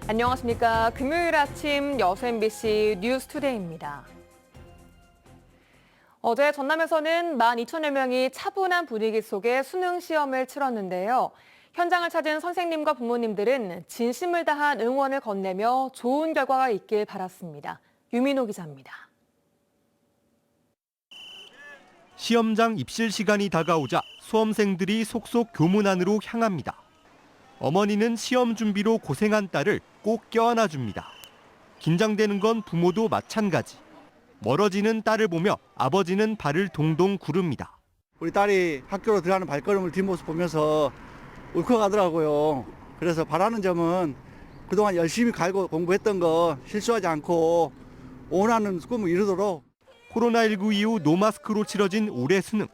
안녕하십니까. 금요일 아침 여수 MBC 뉴스투데이입니다. 어제 전남에서는 12,000여 명이 차분한 분위기 속에 수능 시험을 치렀는데요. 현장을 찾은 선생님과 부모님들은 진심을 다한 응원을 건네며 좋은 결과가 있길 바랐습니다. 유민호 기자입니다. 시험장 입실 시간이 다가오자 수험생들이 속속 교문 안으로 향합니다. 어머니는 시험 준비로 고생한 딸을 꼭 껴안아 줍니다. 긴장되는 건 부모도 마찬가지. 멀어지는 딸을 보며 아버지는 발을 동동 구릅니다. 우리 딸이 학교로 들어가는 발걸음을 뒷모습 보면서 울컥하더라고요. 그래서 바라는 점은 그동안 열심히 갈고 공부했던 거 실수하지 않고 원하는 꿈을 이루도록. 코로나19 이후 노마스크로 치러진 올해 수능.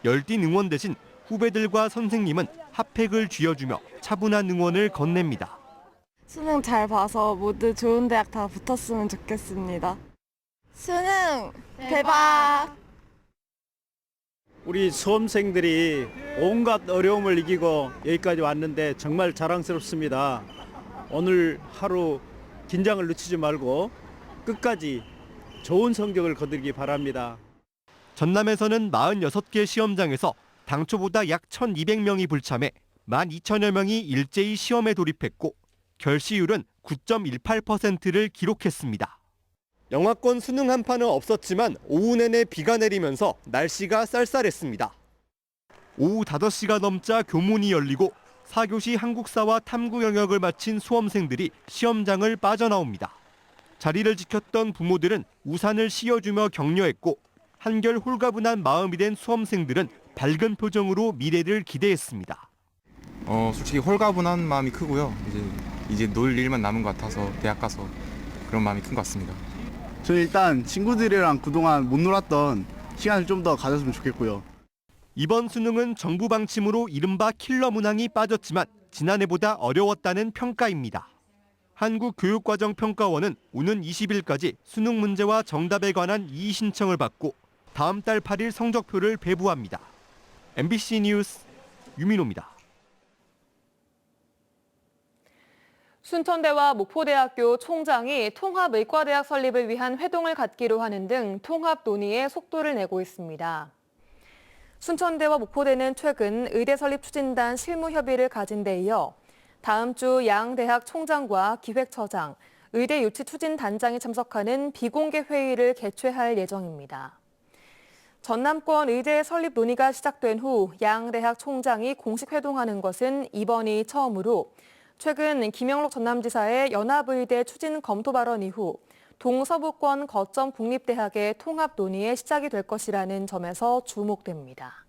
열띤 응원 대신 후배들과 선생님은 핫팩을 쥐어주며 차분한 응원을 건넵니다. 수능 잘 봐서 모두 좋은 대학 다 붙었으면 좋겠습니다. 수능 대박! 우리 수험생들이 온갖 어려움을 이기고 여기까지 왔는데 정말 자랑스럽습니다. 오늘 하루 긴장을 늦추지 말고 끝까지 좋은 성적을 거두기 바랍니다. 전남에서는 46개 시험장에서 당초보다 약 1,200명이 불참해 12,000여 명이 일제히 시험에 돌입했고 결시율은 9.18%를 기록했습니다. 영하권 수능 한파는 없었지만 오후 내내 비가 내리면서 날씨가 쌀쌀했습니다. 오후 5시가 넘자 교문이 열리고 4교시 한국사와 탐구 영역을 마친 수험생들이 시험장을 빠져나옵니다. 자리를 지켰던 부모들은 우산을 씌워주며 격려했고 한결 홀가분한 마음이 된 수험생들은 밝은 표정으로 미래를 기대했습니다. 솔직히 홀가분한 마음이 크고요. 이제 놀 일만 남은 것 같아서 대학 가서 그런 마음이 큰 것 같습니다. 저는 일단 친구들이랑 그동안 못 놀았던 시간을 좀 더 가졌으면 좋겠고요. 이번 수능은 정부 방침으로 이른바 킬러 문항이 빠졌지만 지난해보다 어려웠다는 평가입니다. 한국교육과정평가원은 오는 20일까지 수능 문제와 정답에 관한 이의 신청을 받고 다음 달 8일 성적표를 배부합니다. MBC 뉴스 유민호입니다. 순천대와 목포대학교 총장이 통합의과대학 설립을 위한 회동을 갖기로 하는 등 통합 논의에 속도를 내고 있습니다. 순천대와 목포대는 최근 의대 설립 추진단 실무 협의를 가진 데 이어 다음 주 양 대학 총장과 기획처장, 의대 유치 추진 단장이 참석하는 비공개 회의를 개최할 예정입니다. 전남권 의대 설립 논의가 시작된 후 양 대학 총장이 공식 회동하는 것은 이번이 처음으로 최근 김영록 전남지사의 연합의대 추진 검토 발언 이후 동서부권 거점 국립대학의 통합 논의에 시작이 될 것이라는 점에서 주목됩니다.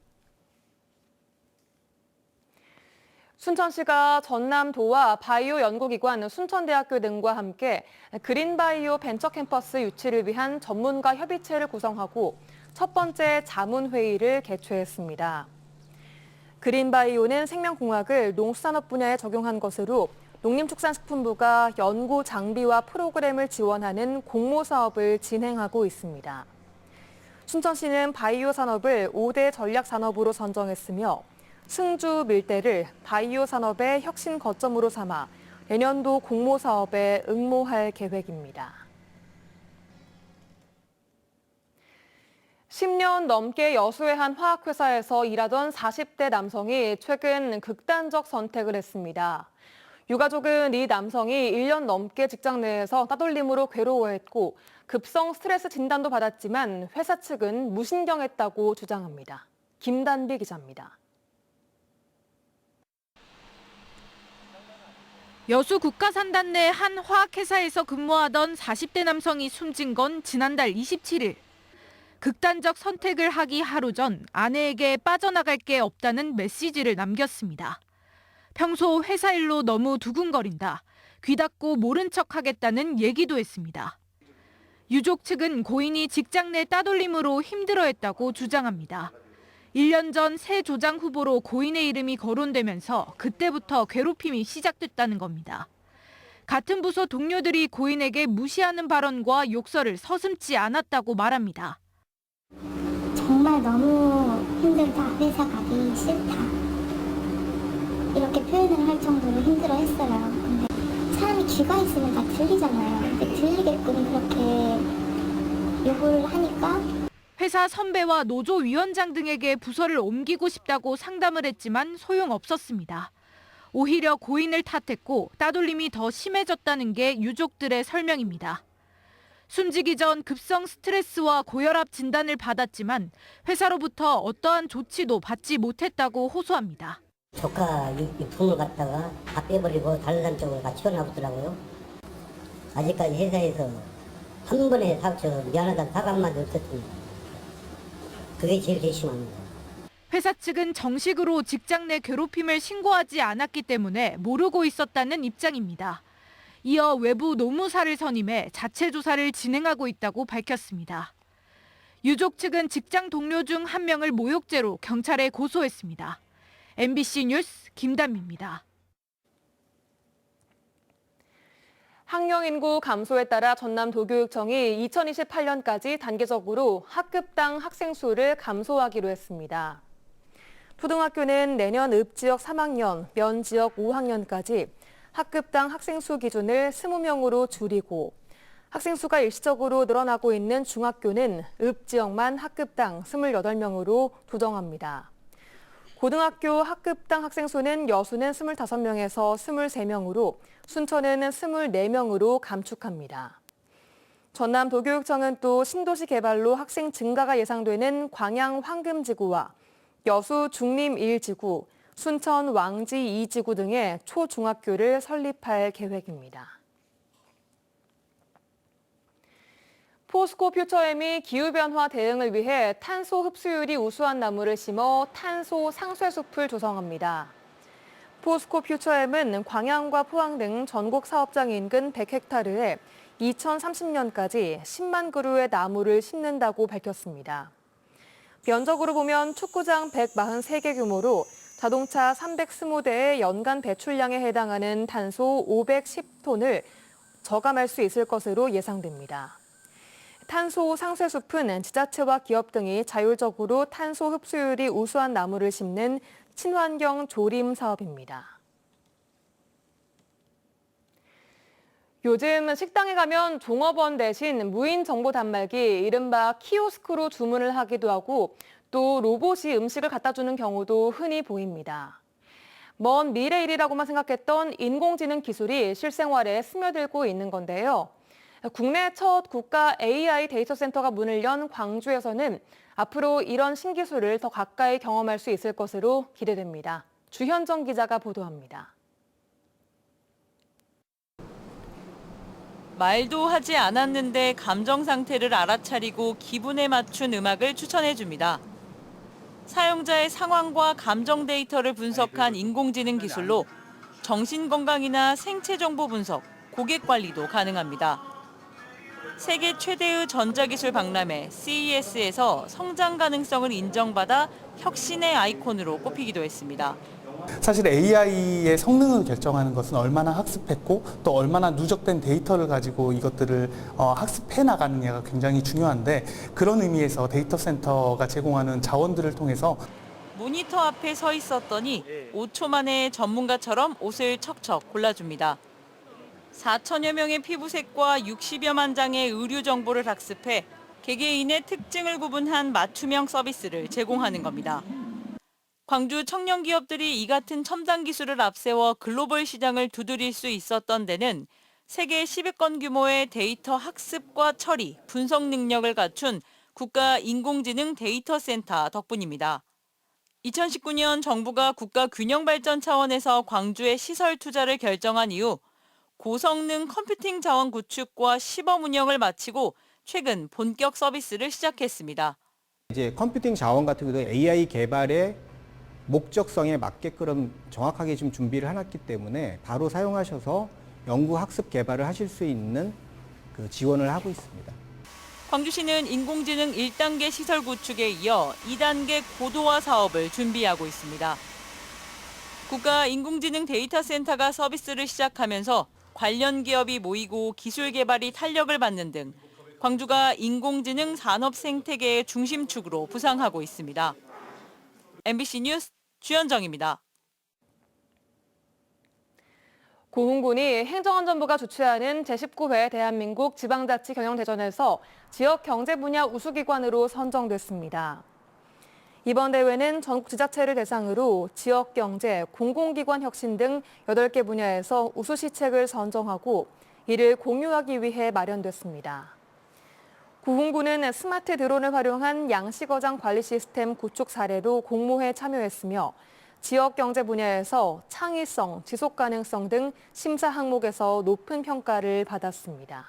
순천시가 전남도와 바이오 연구기관 순천대학교 등과 함께 그린바이오 벤처캠퍼스 유치를 위한 전문가 협의체를 구성하고 첫 번째 자문회의를 개최했습니다. 그린바이오는 생명공학을 농수산업 분야에 적용한 것으로 농림축산식품부가 연구 장비와 프로그램을 지원하는 공모 사업을 진행하고 있습니다. 순천시는 바이오 산업을 5대 전략 산업으로 선정했으며 승주 밀대를 바이오 산업의 혁신 거점으로 삼아 내년도 공모 사업에 응모할 계획입니다. 10년 넘게 여수의 한 화학회사에서 일하던 40대 남성이 최근 극단적 선택을 했습니다. 유가족은 이 남성이 1년 넘게 직장 내에서 따돌림으로 괴로워했고 급성 스트레스 진단도 받았지만 회사 측은 무신경했다고 주장합니다. 김단비 기자입니다. 여수 국가산단 내 한 화학회사에서 근무하던 40대 남성이 숨진 건 지난달 27일. 극단적 선택을 하기 하루 전 아내에게 빠져나갈 게 없다는 메시지를 남겼습니다. 평소 회사 일로 너무 두근거린다. 귀 닫고 모른 척하겠다는 얘기도 했습니다. 유족 측은 고인이 직장 내 따돌림으로 힘들어했다고 주장합니다. 1년 전 새 조장 후보로 고인의 이름이 거론되면서 그때부터 괴롭힘이 시작됐다는 겁니다. 같은 부서 동료들이 고인에게 무시하는 발언과 욕설을 서슴지 않았다고 말합니다. 정말 너무 힘들다, 회사 가기 싫다 이렇게 표현을 할 정도로 힘들어했어요. 근데 사람이 귀가 있으면 다 들리잖아요. 근데 들리게끔 그렇게 요구를 하니까 회사 선배와 노조 위원장 등에게 부서를 옮기고 싶다고 상담을 했지만 소용없었습니다. 오히려 고인을 탓했고 따돌림이 더 심해졌다는 게 유족들의 설명입니다. 숨지기 전 급성 스트레스와 고혈압 진단을 받았지만 회사로부터 어떠한 조치도 받지 못했다고 호소합니다. 조카 유품을 갖다가 다 빼버리고 다른 사람 쪽으로 다 튀어나오더라고요. 아직까지 회사에서 한 번에 미안하다는 사과만 없었습니다. 그게 제일 괘씸합니다. 회사 측은 정식으로 직장 내 괴롭힘을 신고하지 않았기 때문에 모르고 있었다는 입장입니다. 이어 외부 노무사를 선임해 자체 조사를 진행하고 있다고 밝혔습니다. 유족 측은 직장 동료 중 한 명을 모욕죄로 경찰에 고소했습니다. MBC 뉴스 김담미입니다. 학령 인구 감소에 따라 전남도교육청이 2028년까지 단계적으로 학급당 학생 수를 감소하기로 했습니다. 초등학교는 내년 읍지역 3학년, 면지역 5학년까지 학급당 학생 수 기준을 20명으로 줄이고 학생 수가 일시적으로 늘어나고 있는 중학교는 읍지역만 학급당 28명으로 조정합니다. 고등학교 학급당 학생 수는 여수는 25명에서 23명으로 순천은 24명으로 감축합니다. 전남도교육청은 또 신도시 개발로 학생 증가가 예상되는 광양 황금지구와 여수 중림 1지구, 순천 왕지 2지구 등의 초중학교를 설립할 계획입니다. 포스코 퓨처엠이 기후변화 대응을 위해 탄소 흡수율이 우수한 나무를 심어 탄소 상쇄숲을 조성합니다. 포스코 퓨처엠은 광양과 포항 등 전국 사업장 인근 100헥타르에 2030년까지 10만 그루의 나무를 심는다고 밝혔습니다. 면적으로 보면 축구장 143개 규모로 자동차 320대의 연간 배출량에 해당하는 탄소 510톤을 저감할 수 있을 것으로 예상됩니다. 탄소 상쇄숲은 지자체와 기업 등이 자율적으로 탄소 흡수율이 우수한 나무를 심는 친환경 조림 사업입니다. 요즘 식당에 가면 종업원 대신 무인 정보 단말기, 이른바 키오스크로 주문을 하기도 하고 또 로봇이 음식을 갖다 주는 경우도 흔히 보입니다. 먼 미래 일이라고만 생각했던 인공지능 기술이 실생활에 스며들고 있는 건데요. 국내 첫 국가 AI 데이터 센터가 문을 연 광주에서는 앞으로 이런 신기술을 더 가까이 경험할 수 있을 것으로 기대됩니다. 주현정 기자가 보도합니다. 말도 하지 않았는데 감정 상태를 알아차리고 기분에 맞춘 음악을 추천해줍니다. 사용자의 상황과 감정 데이터를 분석한 인공지능 기술로 정신건강이나 생체 정보 분석, 고객 관리도 가능합니다. 세계 최대의 전자기술 박람회 CES에서 성장 가능성을 인정받아 혁신의 아이콘으로 꼽히기도 했습니다. 사실 AI의 성능을 결정하는 것은 얼마나 학습했고 또 얼마나 누적된 데이터를 가지고 이것들을 학습해 나가느냐가 굉장히 중요한데 그런 의미에서 데이터 센터가 제공하는 자원들을 통해서 모니터 앞에 서 있었더니 5초 만에 전문가처럼 옷을 척척 골라줍니다. 4천여 명의 피부색과 60여만 장의 의류 정보를 학습해 개개인의 특징을 구분한 맞춤형 서비스를 제공하는 겁니다. 광주 청년 기업들이 이 같은 첨단 기술을 앞세워 글로벌 시장을 두드릴 수 있었던 데는 세계 10위권 규모의 데이터 학습과 처리, 분석 능력을 갖춘 국가 인공지능 데이터 센터 덕분입니다. 2019년 정부가 국가 균형 발전 차원에서 광주에 시설 투자를 결정한 이후 고성능 컴퓨팅 자원 구축과 시범 운영을 마치고 최근 본격 서비스를 시작했습니다. 이제 컴퓨팅 자원 같은 경우도 AI 개발의 목적성에 맞게끔 정확하게 지금 준비를 해놨기 때문에 바로 사용하셔서 연구 학습 개발을 하실 수 있는 그 지원을 하고 있습니다. 광주시는 인공지능 1단계 시설 구축에 이어 2단계 고도화 사업을 준비하고 있습니다. 국가 인공지능 데이터 센터가 서비스를 시작하면서 관련 기업이 모이고 기술 개발이 탄력을 받는 등 광주가 인공지능 산업 생태계의 중심축으로 부상하고 있습니다. MBC 뉴스 주현정입니다. 고흥군이 행정안전부가 주최하는 제19회 대한민국 지방자치경영대전에서 지역 경제 분야 우수기관으로 선정됐습니다. 이번 대회는 전국 지자체를 대상으로 지역 경제, 공공기관 혁신 등 8개 분야에서 우수 시책을 선정하고 이를 공유하기 위해 마련됐습니다. 고흥군은 스마트 드론을 활용한 양식어장 관리 시스템 구축 사례로 공모에 참여했으며 지역 경제 분야에서 창의성, 지속 가능성 등 심사 항목에서 높은 평가를 받았습니다.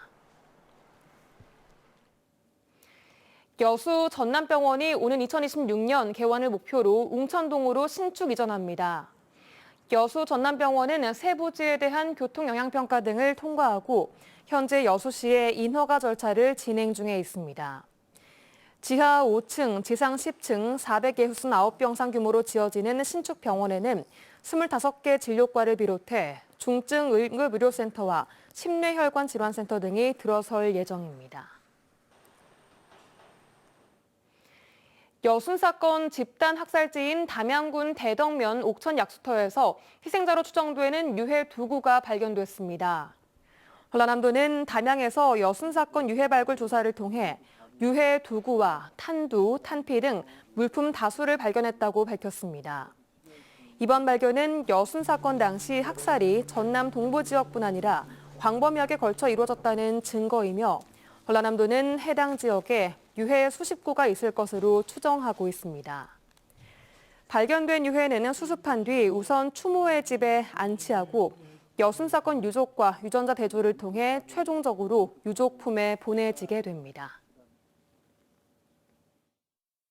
여수 전남병원이 오는 2026년 개원을 목표로 웅천동으로 신축 이전합니다. 여수 전남병원은 새 부지에 대한 교통영향평가 등을 통과하고 현재 여수시의 인허가 절차를 진행 중에 있습니다. 지하 5층, 지상 10층, 469병상 규모로 지어지는 신축 병원에는 25개 진료과를 비롯해 중증 응급의료센터와 심뇌혈관 질환센터 등이 들어설 예정입니다. 여순 사건 집단 학살지인 담양군 대덕면 옥천 약수터에서 희생자로 추정되는 유해 2구가 발견됐습니다. 전라남도는 담양에서 여순 사건 유해 발굴 조사를 통해 유해 2구와 탄두, 탄피 등 물품 다수를 발견했다고 밝혔습니다. 이번 발견은 여순 사건 당시 학살이 전남 동부 지역뿐 아니라 광범위하게 걸쳐 이루어졌다는 증거이며 전라남도는 해당 지역에 유해 수십 구가 있을 것으로 추정하고 있습니다. 발견된 유해는 수습한 뒤 우선 추모의 집에 안치하고 여순 사건 유족과 유전자 대조를 통해 최종적으로 유족 품에 보내지게 됩니다.